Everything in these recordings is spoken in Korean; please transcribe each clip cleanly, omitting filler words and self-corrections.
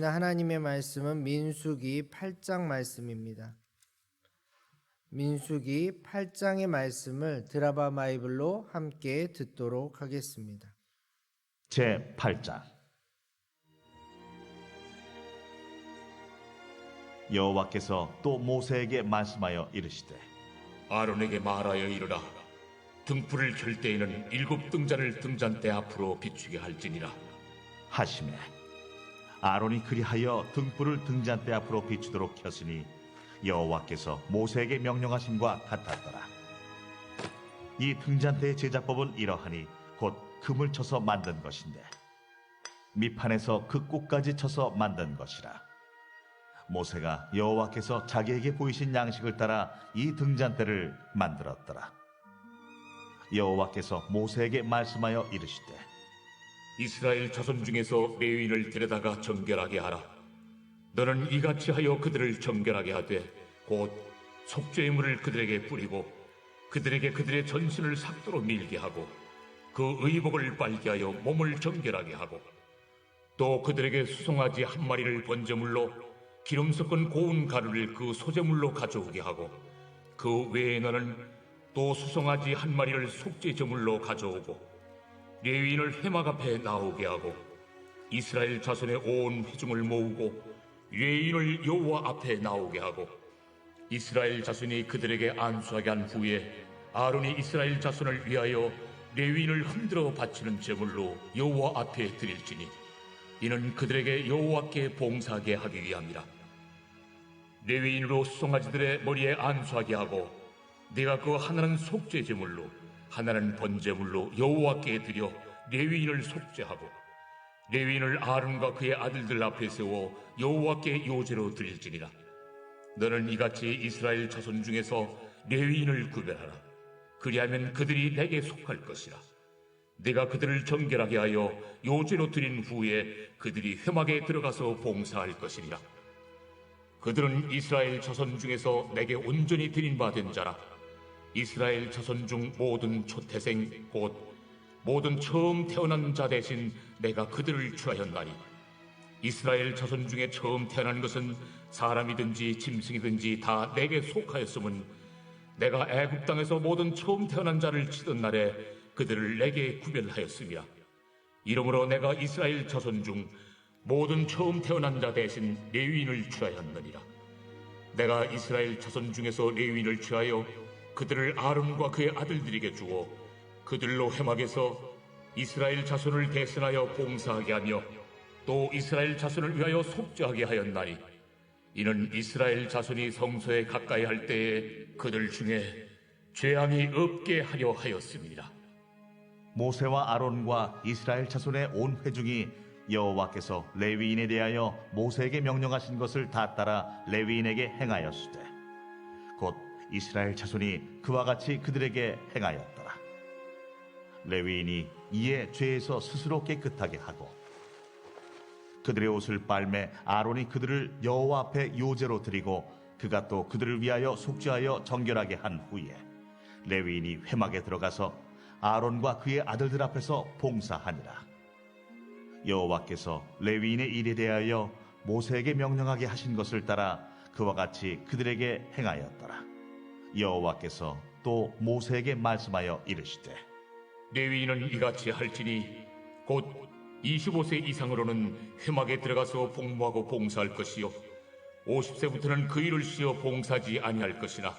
하나님의 말씀은 민수기 8장 말씀입니다. 민수기 8장의 말씀을 드라마 바이블로 함께 듣도록 하겠습니다. 제 8장. 여호와께서 또 모세에게 말씀하여 이르시되 아론에게 말하여 이르라. 등불을 켤 때에는 7 등잔을 등잔대 앞으로 비추게 할지니라. 하시매 아론이 그리하여 등불을 등잔대 앞으로 비추도록 켰으니 여호와께서 모세에게 명령하심과 같았더라. 이 등잔대의 제작법은 이러하니 곧 금을 쳐서 만든 것인데 밑판에서 그 꼭까지 쳐서 만든 것이라. 모세가 여호와께서 자기에게 보이신 양식을 따라 이 등잔대를 만들었더라. 여호와께서 모세에게 말씀하여 이르시되 이스라엘 자손 중에서 레위인을 데려다가 정결하게 하라. 너는 이같이 하여 그들을 정결하게 하되 곧 속죄의 물을 그들에게 뿌리고 그들에게 그들의 전신을 삭도로 밀게 하고 그 의복을 빨게 하여 몸을 정결하게 하고 또 그들에게 수송아지 1마리를 번제물로 기름 섞은 고운 가루를 그 소제물로 가져오게 하고 그 외에 너는 또 수송아지 1마리를 속죄제물로 가져오고 레위인을 회막 앞에 나오게 하고 이스라엘 자손의 온 회중을 모으고 레위인을 여호와 앞에 나오게 하고 이스라엘 자손이 그들에게 안수하게 한 후에 아론이 이스라엘 자손을 위하여 레위인을 흔들어 바치는 제물로 여호와 앞에 드릴지니 이는 그들에게 여호와께 봉사하게 하기 위함이라. 레위인으로 수송아지들의 머리에 안수하게 하고 내가 그 하나는 속죄 제물로 하나는 번제물로 여호와께 드려 레위인을 속죄하고 레위인을 아론과 그의 아들들 앞에 세워 여호와께 요제로 드릴지니라. 너는 이같이 이스라엘 자손 중에서 레위인을 구별하라. 그리하면 그들이 내게 속할 것이라. 내가 그들을 정결하게 하여 요제로 드린 후에 그들이 회막에 들어가서 봉사할 것이니라. 그들은 이스라엘 자손 중에서 내게 온전히 드린 바 된 자라. 이스라엘 자손 중 모든 초태생 곧 모든 처음 태어난 자 대신 내가 그들을 취하였나니 이스라엘 자손 중에 처음 태어난 것은 사람이든지 짐승이든지 다 내게 속하였음은 내가 애굽 땅에서 모든 처음 태어난 자를 치던 날에 그들을 내게 구별하였음이라. 이러므로 내가 이스라엘 자손 중 모든 처음 태어난 자 대신 레위인을 취하였느니라. 내가 이스라엘 자손 중에서 레위인을 취하여 그들을 아론과 그의 아들들에게 주어 그들로 회막에서 이스라엘 자손을 대신하여 봉사하게 하며 또 이스라엘 자손을 위하여 속죄하게 하였나니 이는 이스라엘 자손이 성소에 가까이 할 때에 그들 중에 죄악이 없게 하려 하였습니다. 모세와 아론과 이스라엘 자손의 온 회중이 여호와께서 레위인에 대하여 모세에게 명령하신 것을 다 따라 레위인에게 행하였으되 곧 이스라엘 자손이 그와 같이 그들에게 행하였더라. 레위인이 이에 죄에서 스스로 깨끗하게 하고 그들의 옷을 빨매 아론이 그들을 여호와 앞에 요제로 드리고 그가 또 그들을 위하여 속죄하여 정결하게 한 후에 레위인이 회막에 들어가서 아론과 그의 아들들 앞에서 봉사하니라. 여호와께서 레위인의 일에 대하여 모세에게 명령하게 하신 것을 따라 그와 같이 그들에게 행하였더라. 여호와께서 또 모세에게 말씀하여 이르시되 레위인은 이같이 할지니 곧 25세 이상으로는 회막에 들어가서 복무하고 봉사할 것이요 50세부터는 그 일을 쉬어 봉사하지 아니할 것이나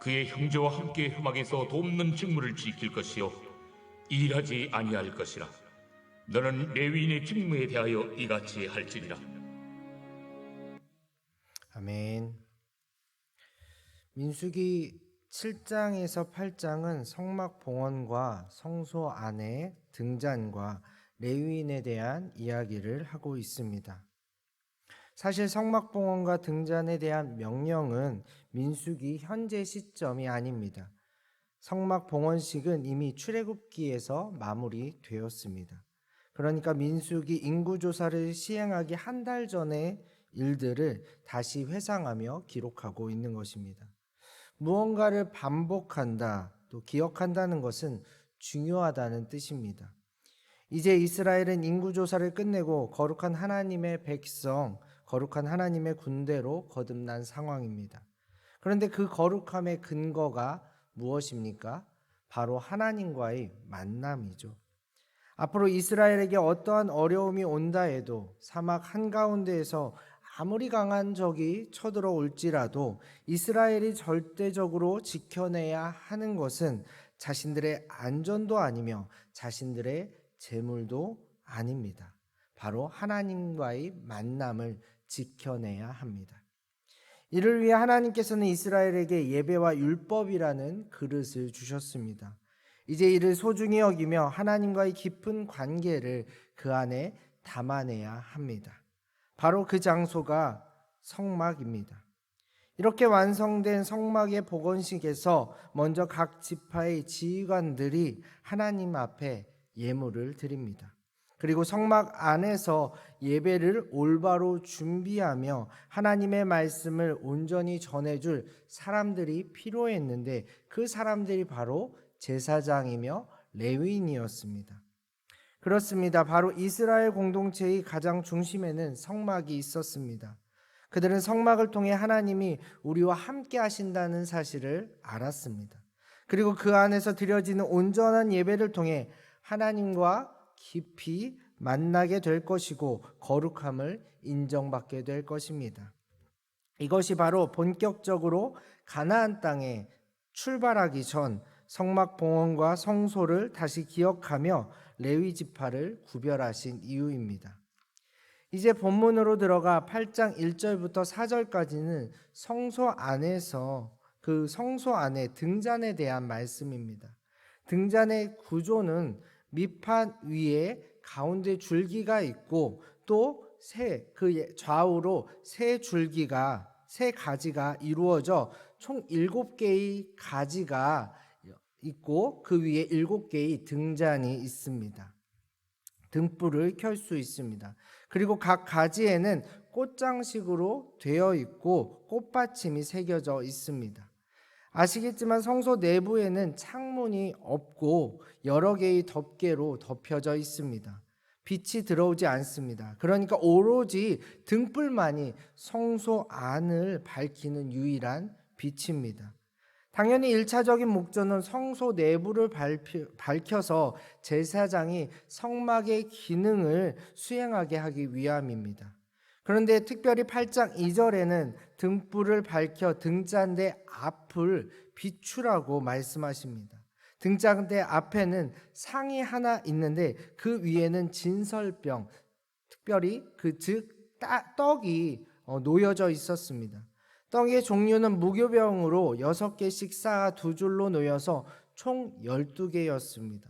그의 형제와 함께 회막에서 돕는 직무를 지킬 것이요 일하지 아니할 것이라. 너는 레위인의 직무에 대하여 이같이 할지니라. 아멘. 민수기 7장에서 8장은 성막 봉헌과 성소 안의 등잔과 레위인에 대한 이야기를 하고 있습니다. 사실 성막 봉헌과 등잔에 대한 명령은 민수기 현재 시점이 아닙니다. 성막 봉헌식은 이미 출애굽기에서 마무리되었습니다. 그러니까 민수기 인구조사를 시행하기 한 달 전의 일들을 다시 회상하며 기록하고 있는 것입니다. 무언가를 반복한다, 또 기억한다는 것은 중요하다는 뜻입니다. 이제 이스라엘은 인구조사를 끝내고 거룩한 하나님의 백성, 거룩한 하나님의 군대로 거듭난 상황입니다. 그런데 그 거룩함의 근거가 무엇입니까? 바로 하나님과의 만남이죠. 앞으로 이스라엘에게 어떠한 어려움이 온다 해도 사막 한가운데에서 아무리 강한 적이 쳐들어올지라도 이스라엘이 절대적으로 지켜내야 하는 것은 자신들의 안전도 아니며 자신들의 재물도 아닙니다. 바로 하나님과의 만남을 지켜내야 합니다. 이를 위해 하나님께서는 이스라엘에게 예배와 율법이라는 그릇을 주셨습니다. 이제 이를 소중히 여기며 하나님과의 깊은 관계를 그 안에 담아내야 합니다. 바로 그 장소가 성막입니다. 이렇게 완성된 성막의 복원식에서 먼저 각 지파의 지휘관들이 하나님 앞에 예물을 드립니다. 그리고 성막 안에서 예배를 올바로 준비하며 하나님의 말씀을 온전히 전해줄 사람들이 필요했는데 그 사람들이 바로 제사장이며 레위인이었습니다. 그렇습니다. 바로 이스라엘 공동체의 가장 중심에는 성막이 있었습니다. 그들은 성막을 통해 하나님이 우리와 함께 하신다는 사실을 알았습니다. 그리고 그 안에서 드려지는 온전한 예배를 통해 하나님과 깊이 만나게 될 것이고 거룩함을 인정받게 될 것입니다. 이것이 바로 본격적으로 가나안 땅에 출발하기 전 성막 봉헌과 성소를 다시 기억하며 레위 지파를 구별하신 이유입니다. 이제 본문으로 들어가 8장 1절부터 4절까지는 성소 안에서 그 성소 안에 등잔에 대한 말씀입니다. 등잔의 구조는 밑판 위에 가운데 줄기가 있고 또 그 좌우로 세 가지가 이루어져 총 7개의 가지가 있고 그 위에 7개의 등잔이 있습니다. 등불을 켤 수 있습니다. 그리고 각 가지에는 꽃장식으로 되어 있고 꽃받침이 새겨져 있습니다. 아시겠지만 성소 내부에는 창문이 없고 여러 개의 덮개로 덮여져 있습니다. 빛이 들어오지 않습니다. 그러니까 오로지 등불만이 성소 안을 밝히는 유일한 빛입니다. 당연히 1차적인 목적은 성소 내부를 밝혀서 제사장이 성막의 기능을 수행하게 하기 위함입니다. 그런데 특별히 8장 2절에는 등불을 밝혀 등잔대 앞을 비추라고 말씀하십니다. 등잔대 앞에는 상이 하나 있는데 그 위에는 진설병, 특별히 즉 떡이 놓여져 있었습니다. 떡의 종류는 무교병으로 6개씩 쌓아 두 줄로 놓여서 총 12개였습니다.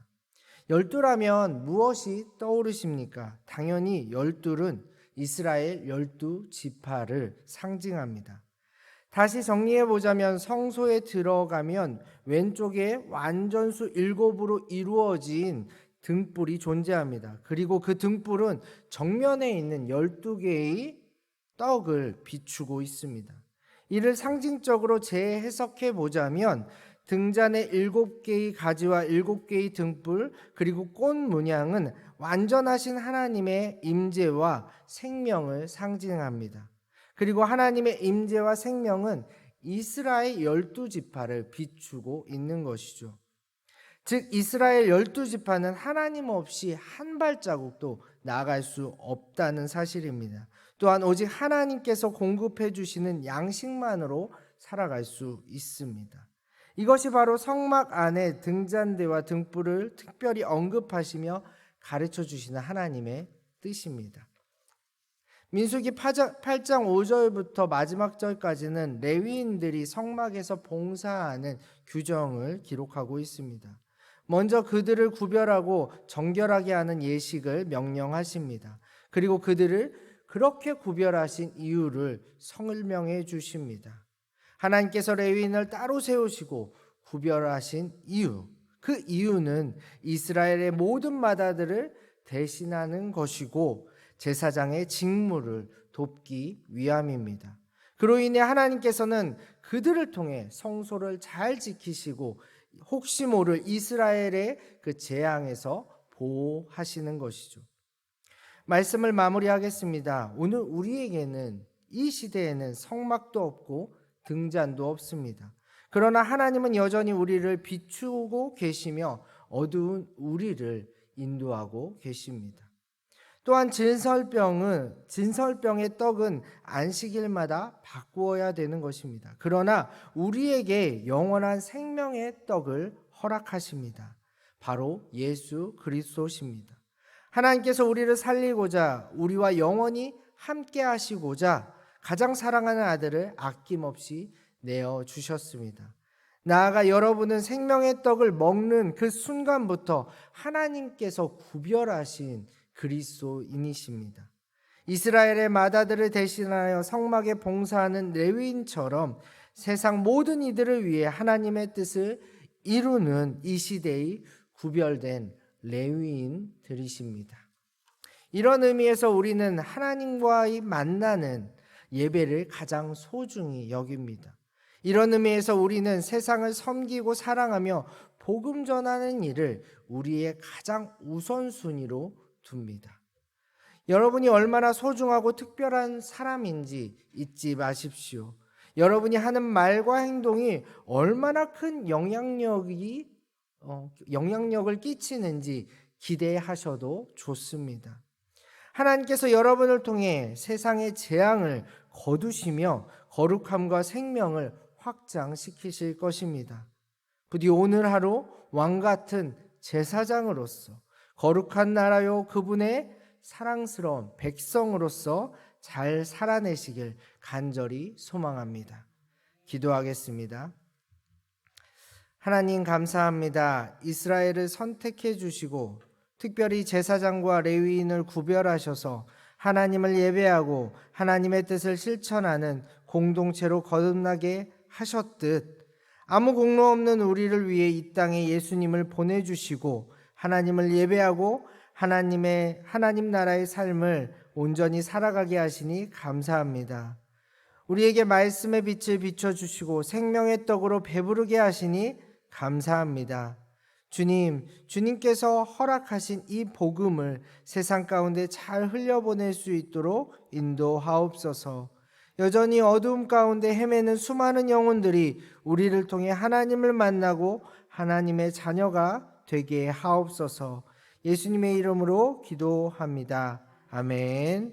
12라면 무엇이 떠오르십니까? 당연히 12은 이스라엘 12지파를 상징합니다. 다시 정리해 보자면 성소에 들어가면 왼쪽에 완전수 7으로 이루어진 등불이 존재합니다. 그리고 그 등불은 정면에 있는 12개의 떡을 비추고 있습니다. 이를 상징적으로 재해석해 보자면 등잔의 7개의 가지와 7개의 등불 그리고 꽃 문양은 완전하신 하나님의 임재와 생명을 상징합니다. 그리고 하나님의 임재와 생명은 이스라엘 12지파를 비추고 있는 것이죠. 즉 이스라엘 12지파는 하나님 없이 한 발자국도 나아갈 수 없다는 사실입니다. 또한 오직 하나님께서 공급해 주시는 양식만으로 살아갈 수 있습니다. 이것이 바로 성막 안에 등잔대와 등불을 특별히 언급하시며 가르쳐 주시는 하나님의 뜻입니다. 민수기 8장 5절부터 마지막 절까지는 레위인들이 성막에서 봉사하는 규정을 기록하고 있습니다. 먼저 그들을 구별하고 정결하게 하는 예식을 명령하십니다. 그리고 그들을 그렇게 구별하신 이유를 설명해 주십니다. 하나님께서 레위인을 따로 세우시고 구별하신 이유, 그 이유는 이스라엘의 모든 마다들을 대신하는 것이고 제사장의 직무를 돕기 위함입니다. 그로 인해 하나님께서는 그들을 통해 성소를 잘 지키시고 혹시 모를 이스라엘의 그 재앙에서 보호하시는 것이죠. 말씀을 마무리하겠습니다. 오늘 우리에게는 이 시대에는 성막도 없고 등잔도 없습니다. 그러나 하나님은 여전히 우리를 비추고 계시며 어두운 우리를 인도하고 계십니다. 또한 진설병의 떡은 안식일마다 바꾸어야 되는 것입니다. 그러나 우리에게 영원한 생명의 떡을 허락하십니다. 바로 예수 그리스도십니다. 하나님께서 우리를 살리고자 우리와 영원히 함께 하시고자 가장 사랑하는 아들을 아낌없이 내어주셨습니다. 나아가 여러분은 생명의 떡을 먹는 그 순간부터 하나님께서 구별하신 그리스도인이십니다. 이스라엘의 맏아들을 대신하여 성막에 봉사하는 레위인처럼 세상 모든 이들을 위해 하나님의 뜻을 이루는 이 시대의 구별된 레위인들이십니다. 이런 의미에서 우리는 하나님과의 만나는 예배를 가장 소중히 여깁니다. 이런 의미에서 우리는 세상을 섬기고 사랑하며 복음 전하는 일을 우리의 가장 우선순위로 둡니다. 여러분이 얼마나 소중하고 특별한 사람인지 잊지 마십시오. 여러분이 하는 말과 행동이 얼마나 큰 영향력을 끼치는지 기대하셔도 좋습니다. 하나님께서 여러분을 통해 세상의 재앙을 거두시며 거룩함과 생명을 확장시키실 것입니다. 부디 오늘 하루 왕같은 제사장으로서 거룩한 나라요 그분의 사랑스러운 백성으로서 잘 살아내시길 간절히 소망합니다. 기도하겠습니다. 하나님 감사합니다. 이스라엘을 선택해 주시고 특별히 제사장과 레위인을 구별하셔서 하나님을 예배하고 하나님의 뜻을 실천하는 공동체로 거듭나게 하셨듯 아무 공로 없는 우리를 위해 이 땅에 예수님을 보내주시고 하나님을 예배하고 하나님 나라의 삶을 온전히 살아가게 하시니 감사합니다. 우리에게 말씀의 빛을 비춰주시고 생명의 떡으로 배부르게 하시니 감사합니다. 주님께서 허락하신 이 복음을 세상 가운데 잘 흘려보낼 수 있도록 인도하옵소서. 여전히 어두움 가운데 헤매는 수많은 영혼들이 우리를 통해 하나님을 만나고 하나님의 자녀가 되게 하옵소서. 예수님의 이름으로 기도합니다. 아멘.